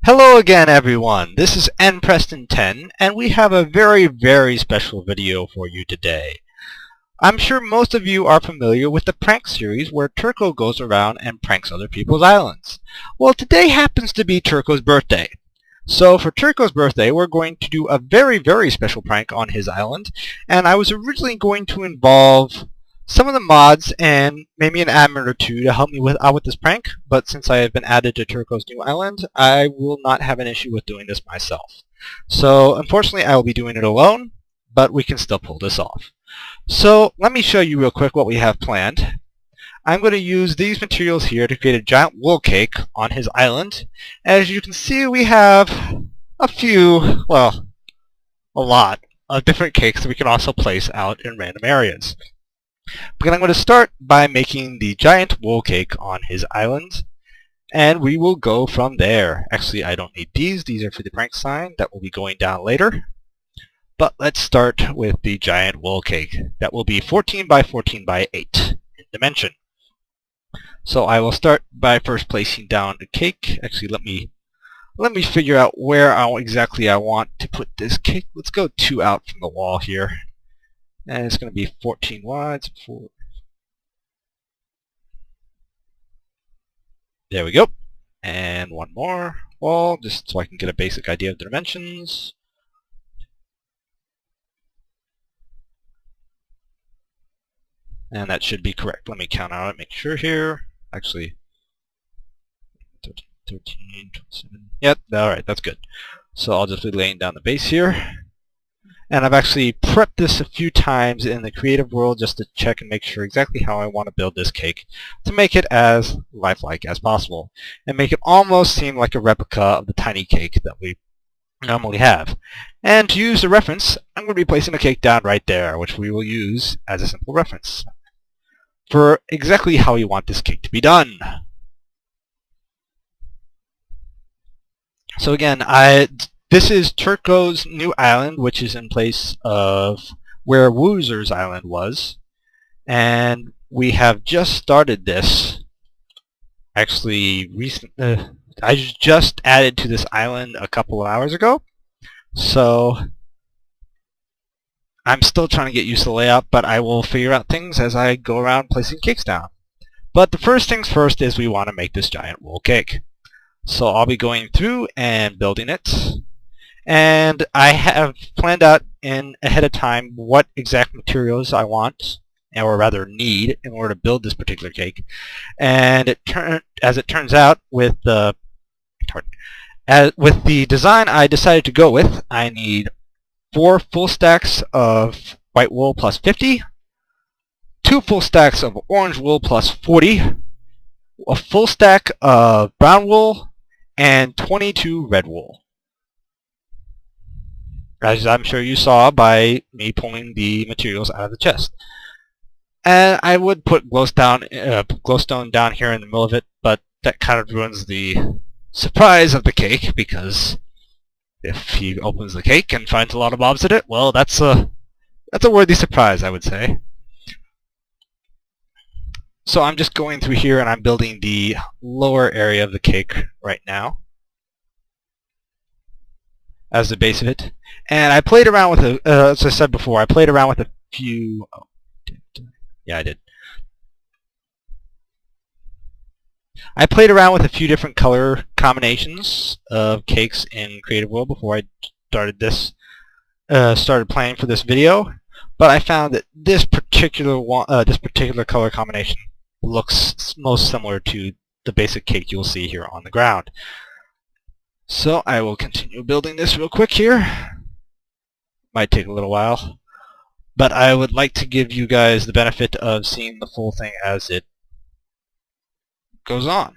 Hello again, everyone. This is npreston10, and we have a very special video for you today. I'm sure most of you are familiar with the prank series where Tirco goes around and pranks other people's islands. Well, today happens to be Tirco's birthday. So for Tirco's birthday, we're going to do a very special prank on his island, and I was originally going to involve some of the mods and maybe an admin or two to help me out with this prank, but since I have been added to Tirco's new island, I will not have an issue with doing this myself. So unfortunately I will be doing it alone, but we can still pull this off. So let me show you real quick what we have planned. I'm going to use these materials here to create a giant wool cake on his island. As you can see, we have a lot of different cakes that we can also place out in random areas. But I'm going to start by making the giant wool cake on his island, and we will go from there. Actually, I don't need these. These are for the prank sign that will be going down later. But let's start with the giant wool cake. That will be 14 by 14 by 8 in dimension. So I will start by first placing down the cake. Actually, let me figure out where exactly I want to put this cake. Let's go 2 out from the wall here. And it's going to be 14 wide. There we go. And one more wall, just so I can get a basic idea of the dimensions. And that should be correct. Let me count out and make sure here. Actually, 13, 27. Yep, alright, that's good. So I'll just be laying down the base here. And I've actually prepped this a few times in the creative world just to check and make sure exactly how I want to build this cake to make it as lifelike as possible and make it almost seem like a replica of the tiny cake that we normally have. And to use the reference, I'm going to be placing a cake down right there, which we will use as a simple reference for exactly how we want this cake to be done. So again, this is Tirco's new island, which is in place of where Woozer's island was. And we have just started this. Actually, I just added to this island a couple of hours ago. So I'm still trying to get used to the layout, but I will figure out things as I go around placing cakes down. But the first things first is we want to make this giant wool cake. So I'll be going through and building it. And I have planned out ahead of time what exact materials I want, or rather need, in order to build this particular cake. And as it turns out, with the design I decided to go with, I need 4 full stacks of white wool plus 50, 2 full stacks of orange wool plus 40, a full stack of brown wool, and 22 red wool. As I'm sure you saw by me pulling the materials out of the chest. And I would put glowstone down here in the middle of it, but that kind of ruins the surprise of the cake, because if he opens the cake and finds a lot of mobs in it, well, that's a worthy surprise, I would say. So I'm just going through here and I'm building the lower area of the cake right now as the base of it. And I played around with as I said before, I played around with a few... Oh, yeah, I did. I played around with a few different color combinations of cakes in Creative World before I started playing for this video. But I found that this particular color combination looks most similar to the basic cake you'll see here on the ground. So I will continue building this real quick here. Might take a little while, but I would like to give you guys the benefit of seeing the full thing as it goes on.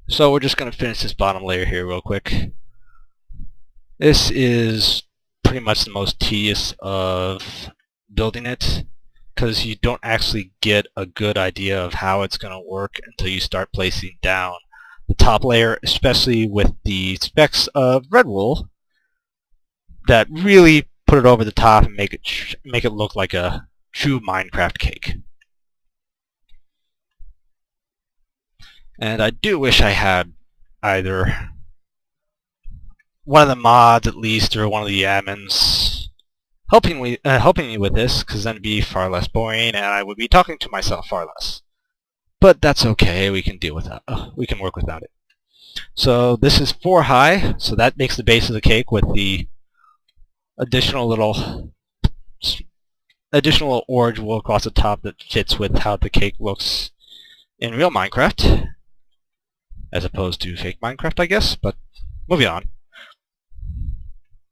So we're just going to finish this bottom layer here real quick. This is pretty much the most tedious of building it, because you don't actually get a good idea of how it's going to work until you start placing down the top layer, especially with the specks of red wool that really put it over the top and make it look like a true Minecraft cake. And I do wish I had either one of the mods at least, or one of the admins helping me with this, because then it'd be far less boring, and I would be talking to myself far less. But that's okay. We can deal with that. We can work without it. So this is 4 high, so that makes the base of the cake with the additional little orange wool across the top that fits with how the cake looks in real Minecraft, as opposed to fake Minecraft, I guess. But moving on.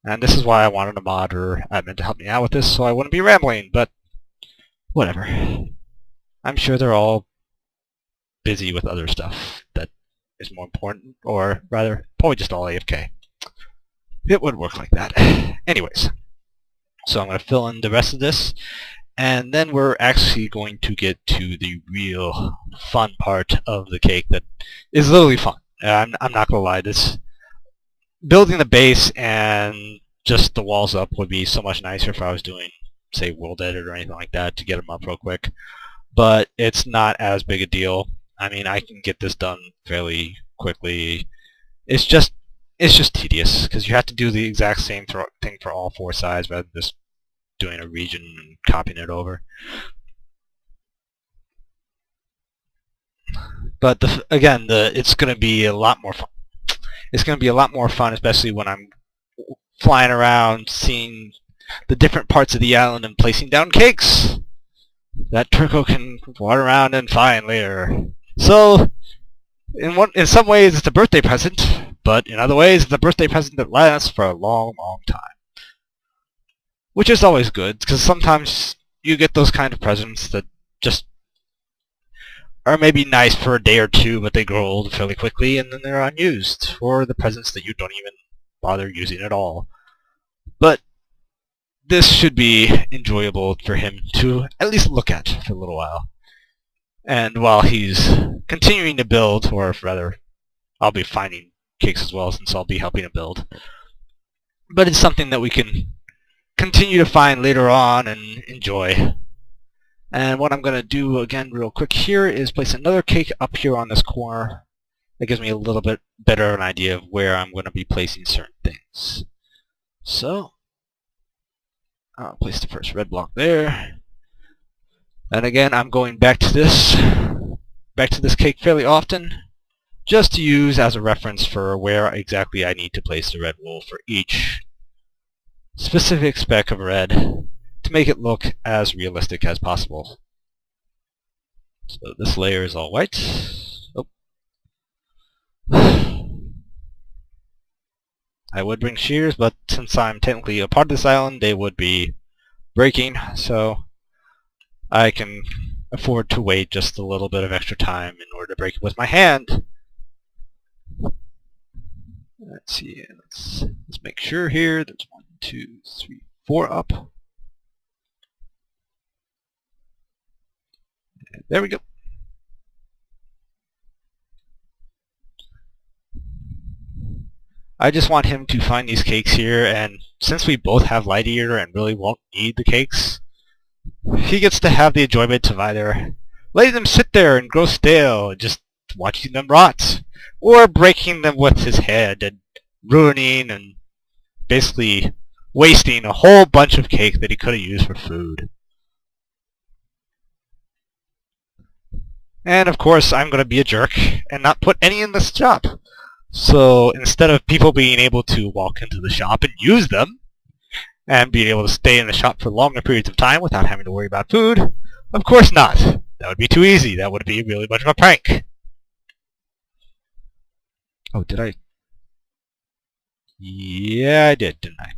And this is why I wanted a mod or admin to help me out with this, so I wouldn't be rambling, but whatever. I'm sure they're all busy with other stuff that is more important, or rather, probably just all AFK. It would work like that. Anyways, so I'm going to fill in the rest of this, and then we're actually going to get to the real fun part of the cake that is literally fun. I'm not going to lie, this building the base and just the walls up would be so much nicer if I was doing, say, World Edit or anything like that to get them up real quick. But it's not as big a deal. I mean, I can get this done fairly quickly. It's just tedious, because you have to do the exact same thing for all 4 sides rather than just doing a region and copying it over. But again, it's going to be a lot more fun. It's going to be a lot more fun, especially when I'm flying around, seeing the different parts of the island and placing down cakes that Tirco can wander around and find later. So, in some ways, it's a birthday present, but in other ways, it's a birthday present that lasts for a long, long time. Which is always good, because sometimes you get those kind of presents that just are maybe nice for a day or two, but they grow old fairly quickly, and then they're unused, or the presents that you don't even bother using at all. But this should be enjoyable for him to at least look at for a little while. And while he's continuing to build, or rather, I'll be finding cakes as well, since I'll be helping him build. But it's something that we can continue to find later on and enjoy. And what I'm going to do again real quick here is place another cake up here on this corner. That gives me a little bit better of an idea of where I'm going to be placing certain things. So, I'll place the first red block there. And again, I'm going back to this cake fairly often, just to use as a reference for where exactly I need to place the red wool for each specific speck of red to make it look as realistic as possible. So this layer is all white. Oh. I would bring shears, but since I'm technically a part of this island, they would be breaking, so I can afford to wait just a little bit of extra time in order to break it with my hand. Let's see, let's make sure here there's 1, 2, 3, 4 up. And there we go. I just want him to find these cakes here, and since we both have Light Eater and really won't need the cakes, he gets to have the enjoyment of either letting them sit there and grow stale and just watching them rot, or breaking them with his head and ruining and basically wasting a whole bunch of cake that he could have used for food. And of course, I'm going to be a jerk and not put any in this shop. So instead of people being able to walk into the shop and use them, and being able to stay in the shop for longer periods of time without having to worry about food, of course not. That would be too easy. That would be really much of a prank. Oh, did I? Yeah, I did, didn't I?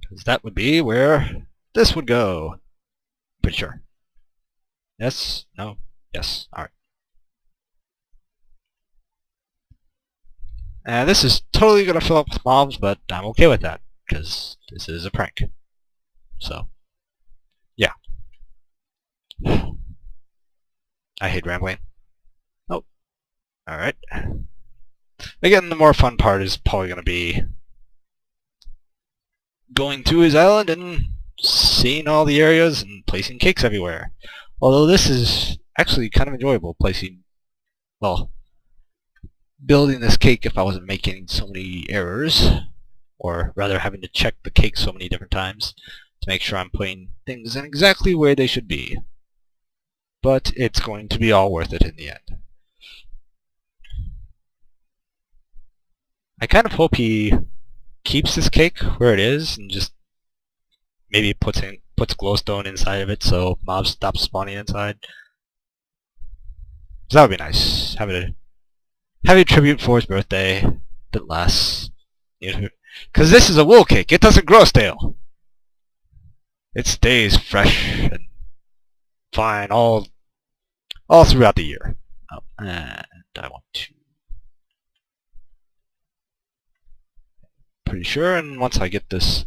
Because that would be where this would go. Pretty sure. Yes? No? Yes. Alright. And this is totally going to fill up with mobs, but I'm okay with that, because this is a prank. So, yeah. I hate rambling. Oh. Alright. Again, the more fun part is probably going to be going to his island and seeing all the areas and placing cakes everywhere. Although this is actually kind of enjoyable, well, building this cake if I wasn't making so many errors, or rather having to check the cake so many different times to make sure I'm putting things in exactly where they should be. But it's going to be all worth it in the end. I kind of hope he keeps this cake where it is and just maybe puts glowstone inside of it so mobs stop spawning inside. So that would be nice. Have a tribute for his birthday that lasts. Because this is a wool cake. It doesn't grow stale. It stays fresh and fine all throughout the year. Oh, and I want to... Pretty sure, and once I get this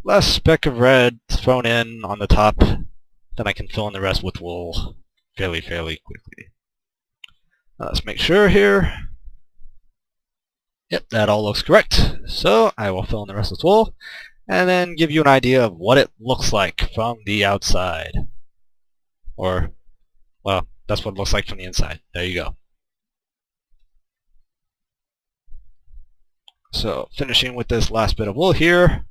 last speck of red thrown in on the top, then I can fill in the rest with wool fairly quickly. Let's make sure here. Yep, that all looks correct. So I will fill in the rest with wool, and then give you an idea of what it looks like from the outside. Or, well, that's what it looks like from the inside. There you go. So, finishing with this last bit of wool here.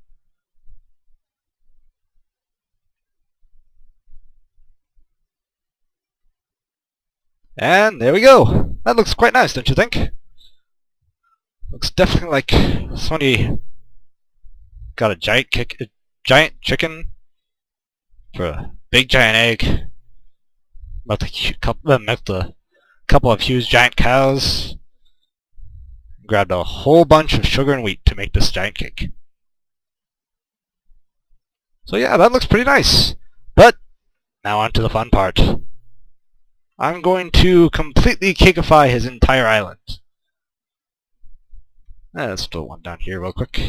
And there we go. That looks quite nice, don't you think? Looks definitely like somebody got a giant chicken for a big giant egg. Milked a couple of huge giant cows. Grabbed a whole bunch of sugar and wheat to make this giant cake. So yeah, that looks pretty nice. But now on to the fun part. I'm going to completely cakeify his entire island. Let's throw one down here real quick.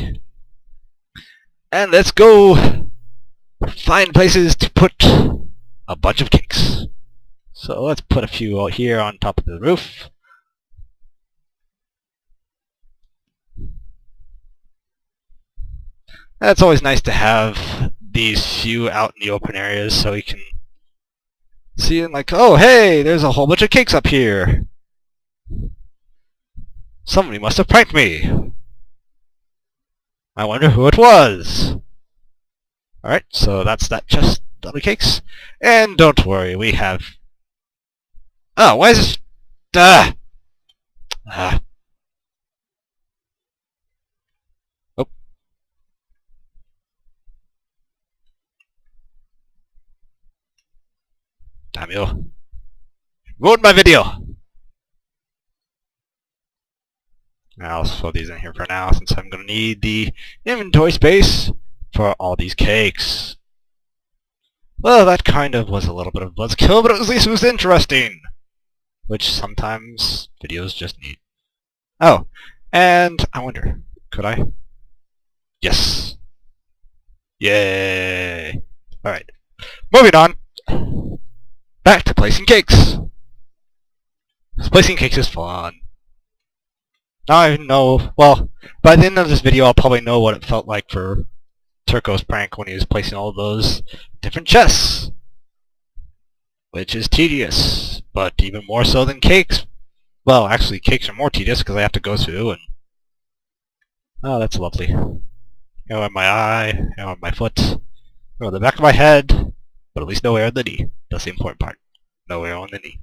And let's go find places to put a bunch of cakes. So let's put a few out here on top of the roof. It's always nice to have these few out in the open areas so you can see it like, oh hey, there's a whole bunch of cakes up here. Somebody must have pranked me. I wonder who it was. Alright, so that's that chest of the cakes. And don't worry, we have... Oh, why is this... Oh. Damn you. Ruined my video! I'll throw these in here for now, since I'm going to need the inventory space for all these cakes. Well, that kind of was a little bit of buzzkill, but at least it was interesting! Which sometimes videos just need. Oh, and I wonder, could I? Yes! Yay! Alright, moving on! Back to placing cakes! Placing cakes is fun. Now I know, well, by the end of this video I'll probably know what it felt like for Tirco's prank when he was placing all those different chests. Which is tedious, but even more so than cakes. Well, actually cakes are more tedious because I have to go through and... Oh, that's lovely. Hair on my eye, hair on my foot, hair on the back of my head, but at least no hair on the knee. That's the important part. No hair on the knee.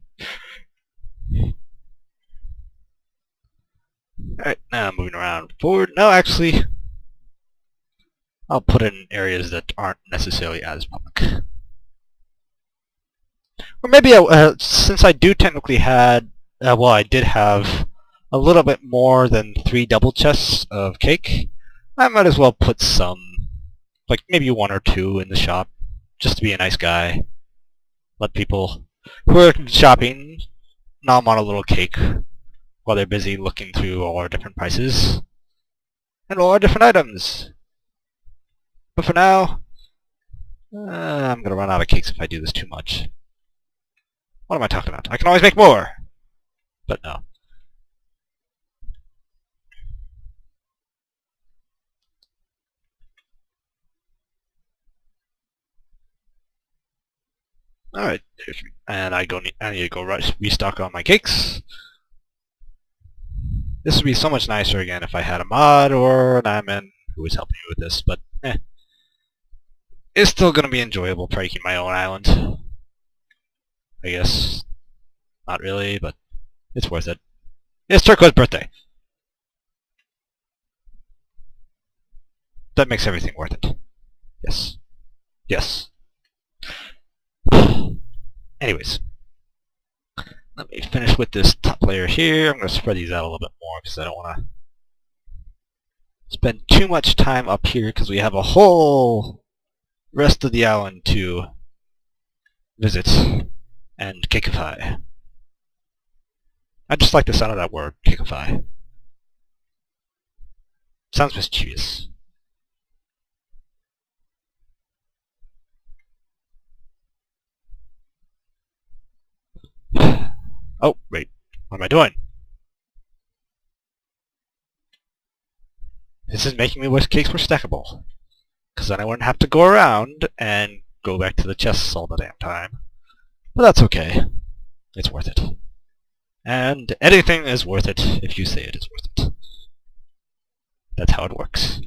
Alright, now moving around forward. No, actually, I'll put it in areas that aren't necessarily as public. Or maybe, since I do technically had, well, I did have a little bit more than 3 double chests of cake, I might as well put some, like maybe 1 or 2 in the shop, just to be a nice guy. Let people who are shopping nom on a little cake while they're busy looking through all our different prices and all our different items. But for now, I'm going to run out of cakes if I do this too much. What am I talking about? I can always make more! But no. Alright, and I need to go restock on my cakes. This would be so much nicer again if I had a mod or an admin who was helping me with this, but it's still going to be enjoyable breaking my own island. I guess. Not really, but it's worth it. It's Tirco's birthday. That makes everything worth it. Yes. Yes. Anyways. Let me finish with this top layer here. I'm going to spread these out a little bit more because I don't want to spend too much time up here because we have a whole rest of the island to visit and cakeify. I just like the sound of that word, cakeify. Sounds mischievous. Oh, wait. What am I doing? This is making me wish cakes were stackable. Because then I wouldn't have to go around and go back to the chests all the damn time. But that's okay. It's worth it. And anything is worth it if you say it is worth it. That's how it works.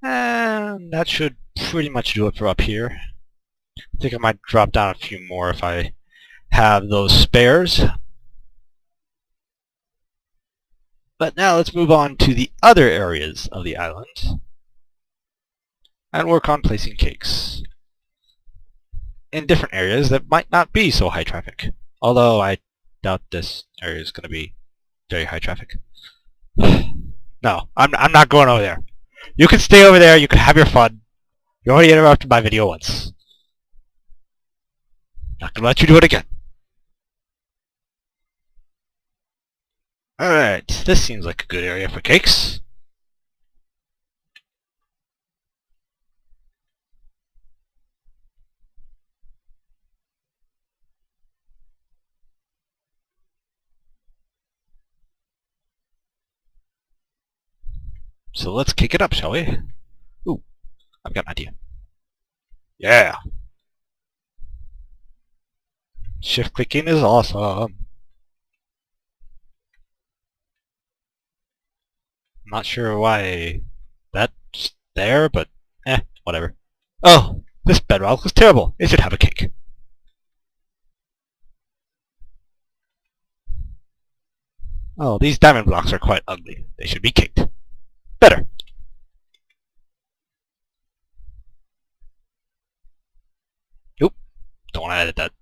And that should pretty much do it for up here. I think I might drop down a few more if I have those spares. But now let's move on to the other areas of the island and work on placing cakes in different areas that might not be so high traffic. Although I doubt this area is going to be very high traffic. No, I'm not going over there. You can stay over there, you can have your fun. You already interrupted my video once. Not gonna let you do it again. Alright, this seems like a good area for cakes. So let's kick it up, shall we? Ooh, I've got an idea. Yeah! Shift clicking is awesome. I'm not sure why that's there, but whatever. Oh, this bedrock looks terrible. It should have a cake. Oh, these diamond blocks are quite ugly. They should be caked. Better. Oop, don't want to edit that.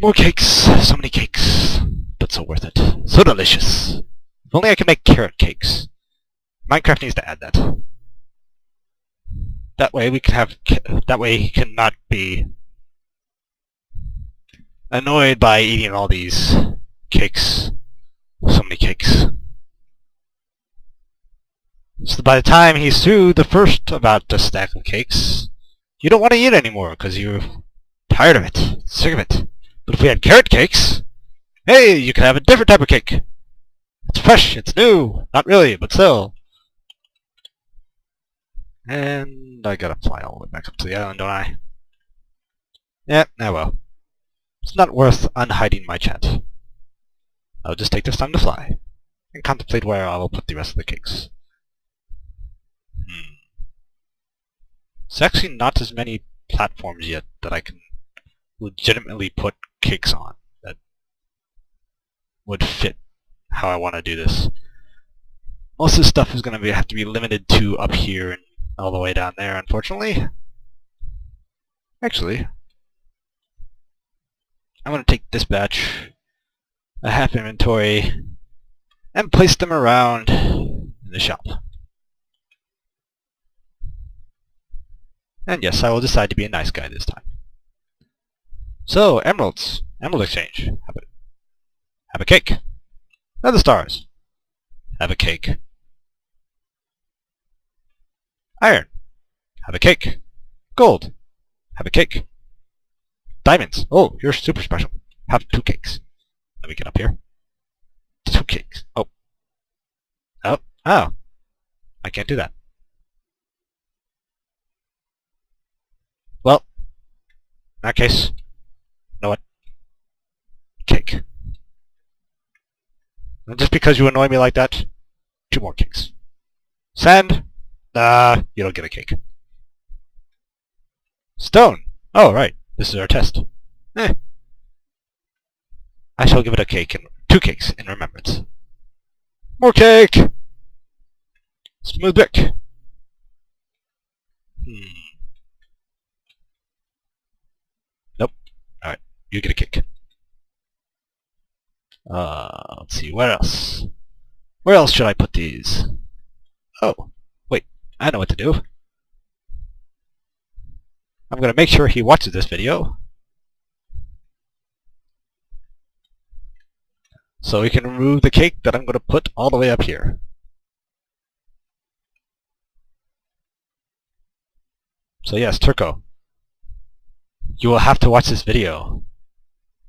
More cakes. So many cakes. But so worth it. So delicious. If only I could make carrot cakes. Minecraft needs to add that. That way we can have... That way he cannot be annoyed by eating all these cakes. So many cakes. So by the time he's through the first about the stack of cakes, you don't want to eat anymore because you're tired of it, sick of it. But if we had carrot cakes, hey, you can have a different type of cake. It's fresh, it's new. Not really, but still. And I gotta fly all the way back up to the island, don't I? Yeah, well. It's not worth unhiding my chat. I'll just take this time to fly and contemplate where I will put the rest of the cakes. There's actually not as many platforms yet that I can legitimately put cakes on that would fit how I want to do this. Most of this stuff is going to have to be limited to up here and all the way down there, unfortunately. Actually, I'm going to take this batch, a half inventory, and place them around in the shop. And yes, I will decide to be a nice guy this time. So, emeralds. Emerald exchange. Have a cake. Nether stars. Have a cake. Iron. Have a cake. Gold. Have a cake. Diamonds. Oh, you're super special. Have 2 cakes. Let me get up here. 2 cakes. Oh. Oh. Oh. I can't do that. Well, in that case, you know what? Cake. And just because you annoy me like that, 2 more cakes. Sand. You don't get a cake. Stone. Oh, right. This is our test. Eh. I shall give it a cake and 2 cakes in remembrance. More cake! Smooth brick. Nope. Alright. You get a cake. Let's see. Where else? Where else should I put these? Oh. Wait. I know what to do. I'm going to make sure he watches this video, so we can remove the cake that I'm going to put all the way up here. So yes, Tirco, you will have to watch this video.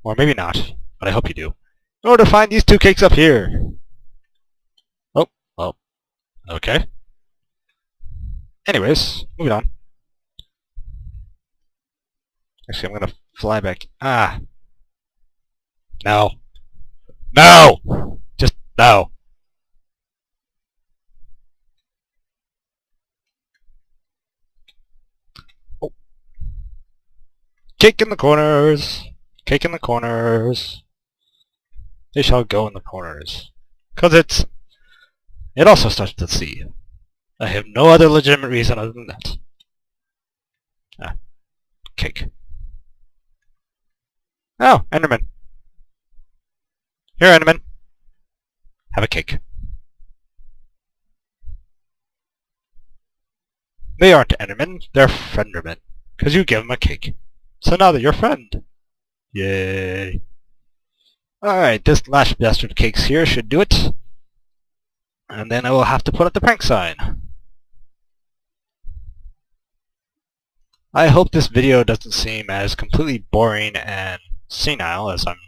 Or maybe not, but I hope you do. In order to find these 2 cakes up here. Oh, well, okay. Anyways, moving on. Actually, I'm going to fly back. Ah. No. No! Just no. Oh. Cake in the corners. Cake in the corners. They shall go in the corners. Because it also starts with C. I have no other legitimate reason other than that. Ah. Cake. Oh, Enderman. Here, Enderman. Have a cake. They aren't Endermen, they're Friendermen. Because you give them a cake. So now they're your friend. Yay. Alright, this last bastard cakes here should do it. And then I will have to put up the prank sign. I hope this video doesn't seem as completely boring and senile as I'm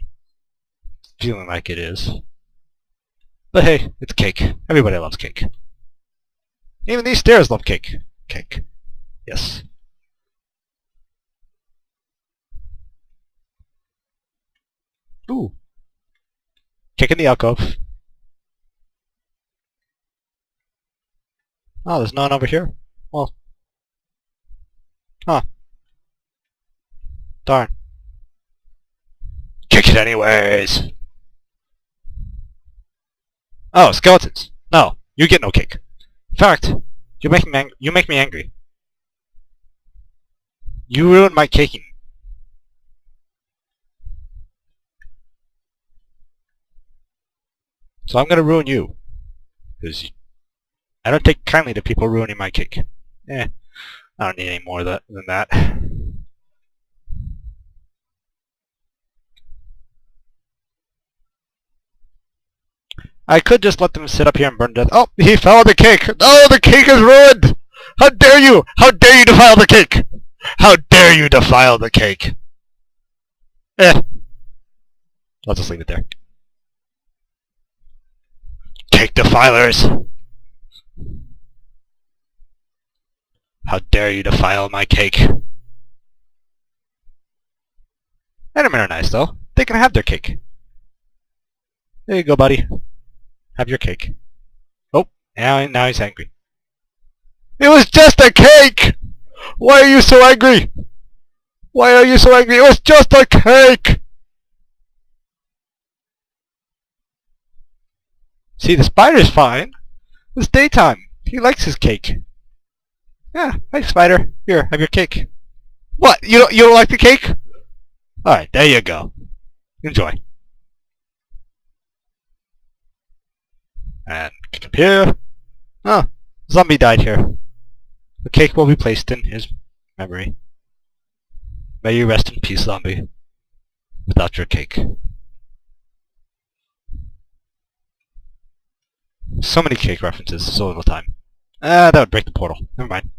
feeling like it is. But hey, it's cake. Everybody loves cake. Even these stairs love cake. Cake. Yes. Ooh. Cake in the alcove. Oh, there's none over here? Well. Huh. Darn. Kick it anyways! Oh, skeletons. No, you get no cake. In fact, you make me angry. You ruined my caking. So I'm gonna ruin you. Because I don't take kindly to people ruining my cake. I don't need any more than that. I could just let them sit up here and burn to death. Oh, he fell on the cake! Oh, the cake is ruined! How dare you! How dare you defile the cake! How dare you defile the cake! I'll just leave it there. Cake defilers! How dare you defile my cake! Endermen are nice, though. They can have their cake. There you go, buddy. Have your cake. Oh, now he's angry. It was just a cake! Why are you so angry? Why are you so angry? It was just a cake! See, the spider's fine. It's daytime. He likes his cake. Yeah, hi, spider. Here, have your cake. What? You don't like the cake? Alright, there you go. Enjoy. And kick up here. Oh, zombie died here. The cake will be placed in his memory. May you rest in peace, zombie. Without your cake. So many cake references, so little time. That would break the portal. Never mind.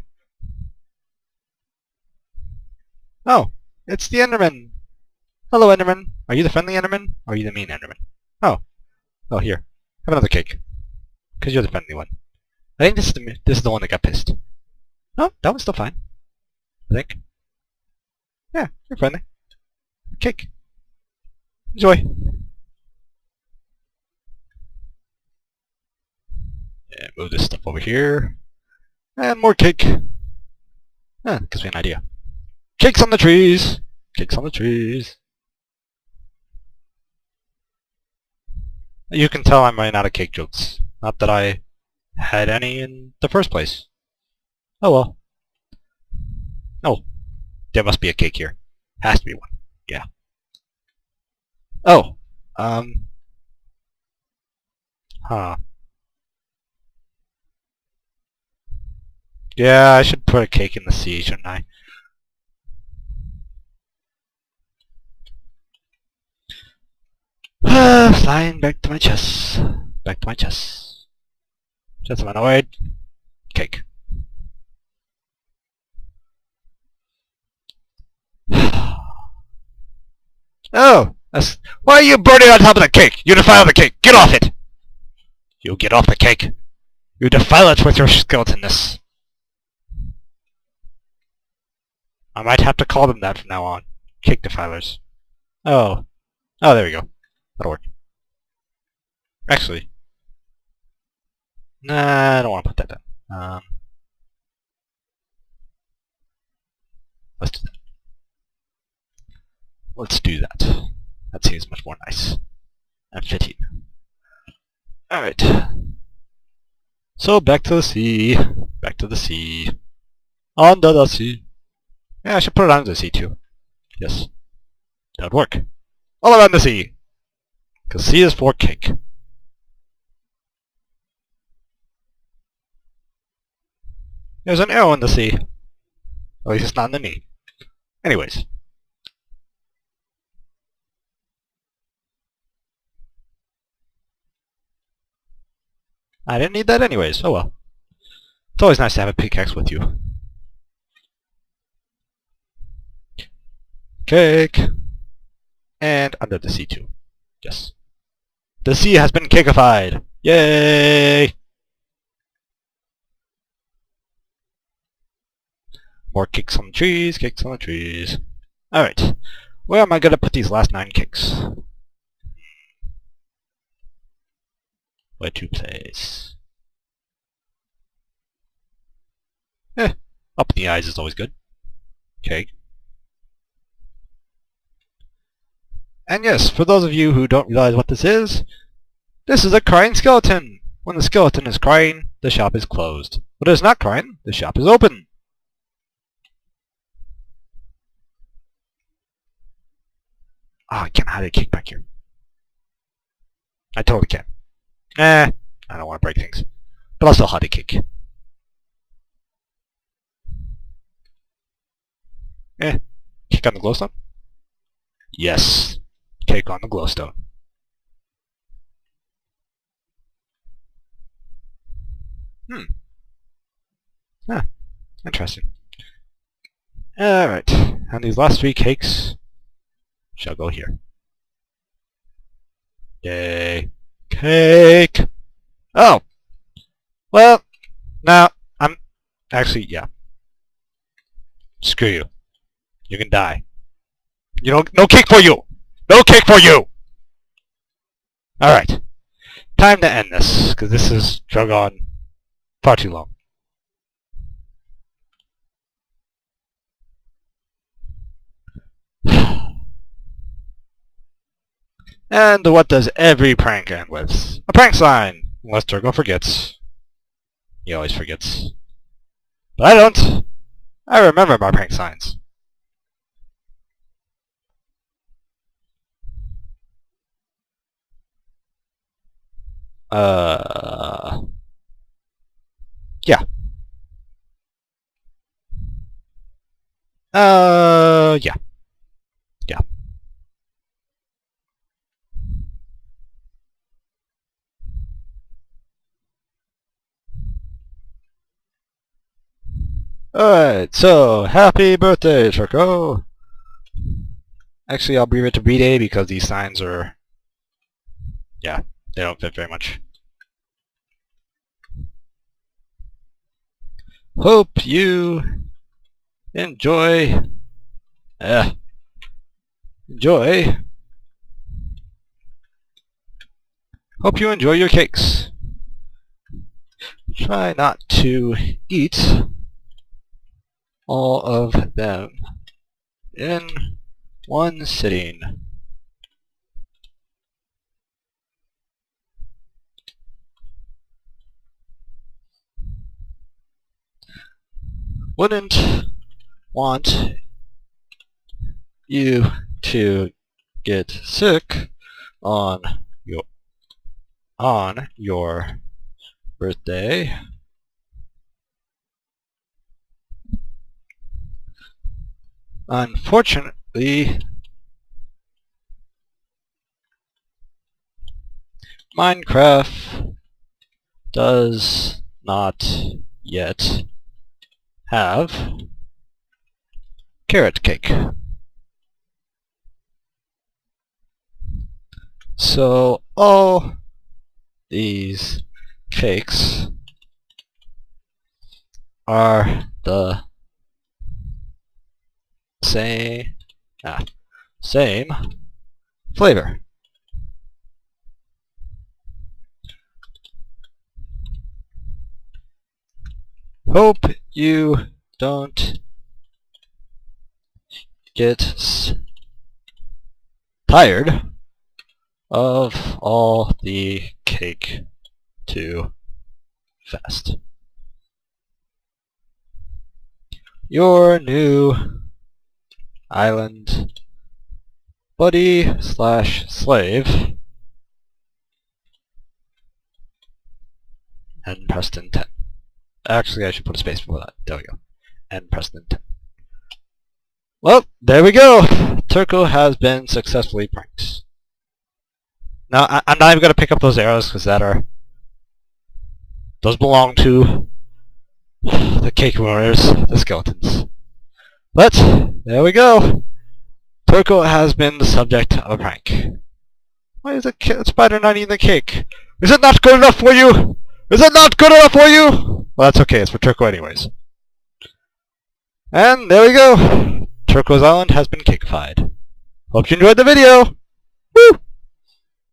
Oh, it's the Enderman. Hello, Enderman. Are you the friendly Enderman? Or are you the mean Enderman? Oh. Oh, here. Have another cake. Because you're the friendly one. I think this is the one that got pissed. Oh, that one's still fine. I think. Yeah, you're friendly. Cake. Enjoy. Yeah, move this stuff over here. And more cake. Gives me an idea. Cakes on the trees! Cakes on the trees. You can tell I'm running out of cake jokes. Not that I had any in the first place. Oh well. Oh, there must be a cake here. Has to be one. Yeah. Oh. Huh. Yeah, I should put a cake in the sea, shouldn't I? Flying back to my chest. Back to my chest. Just am annoyed. Cake. Oh! Why are you burning on top of the cake? You defile the cake! Get off it! You get off the cake! You defile it with your skeletonness! I might have to call them that from now on. Cake defilers. Oh. Oh, there we go. That'll work. Actually. Nah, I don't want to put that down. Let's do that. Let's do that. That seems much more nice. And fitting. Alright. So, back to the sea. Back to the sea. Under the sea. Yeah, I should put it under the sea too. Yes. That would work. All around the sea! Because sea is for cake. There's an arrow in the sea. At least it's not in the knee. Anyways. I didn't need that anyways. Oh well. It's always nice to have a pickaxe with you. Cake! And under the sea too. Yes. The sea has been cakified! Yay! More cakes on the trees, cakes on the trees. Alright. Where am I going to put these last 9 cakes? Where to place? Up in the eyes is always good. Cake. And yes, for those of you who don't realize what this is a crying skeleton! When the skeleton is crying, the shop is closed. When it is not crying, the shop is open. Ah, I can't hide a cake back here. I totally can. I don't want to break things. But I'll still hide a cake. Cake on the glowstone? Yes. Cake on the glowstone. Interesting. Alright. And these last 3 cakes shall go here. Yay. Cake! Oh! Well, now, actually, yeah. Screw you. You can die. You don't, no cake for you! No cake for you! Alright. Time to end this, because this has drug on far too long. And what does every prank end with? A prank sign! Unless Tirco forgets. He always forgets. But I don't! I remember my prank signs. Yeah. Yeah. Yeah. Alright, so, happy birthday, Tirco! Actually, I'll leave it to B-Day because these signs are, yeah, they don't fit very much. Hope you enjoy, enjoy. Hope you enjoy your cakes. Try not to eat all of them in one sitting. Wouldn't want you to get sick on your birthday. Unfortunately, Minecraft does not yet have carrot cake. So all these cakes are the same flavor. Hope you don't get tired of all the cake too fast. Your new island buddy / slave, and Preston 10. Actually, I should put a space before that. There we go. And Preston 10. Well, there we go. Tirco has been successfully pranked. Now, I'm not even going to pick up those arrows because those belong to the cake warriors, the skeletons. But there we go. Tirco has been the subject of a prank. Why is the spider not eating the cake? Is it not good enough for you? Is it not good enough for you? Well, that's okay. It's for Tirco anyways. And there we go. Tirco's Island has been cakefied. Hope you enjoyed the video.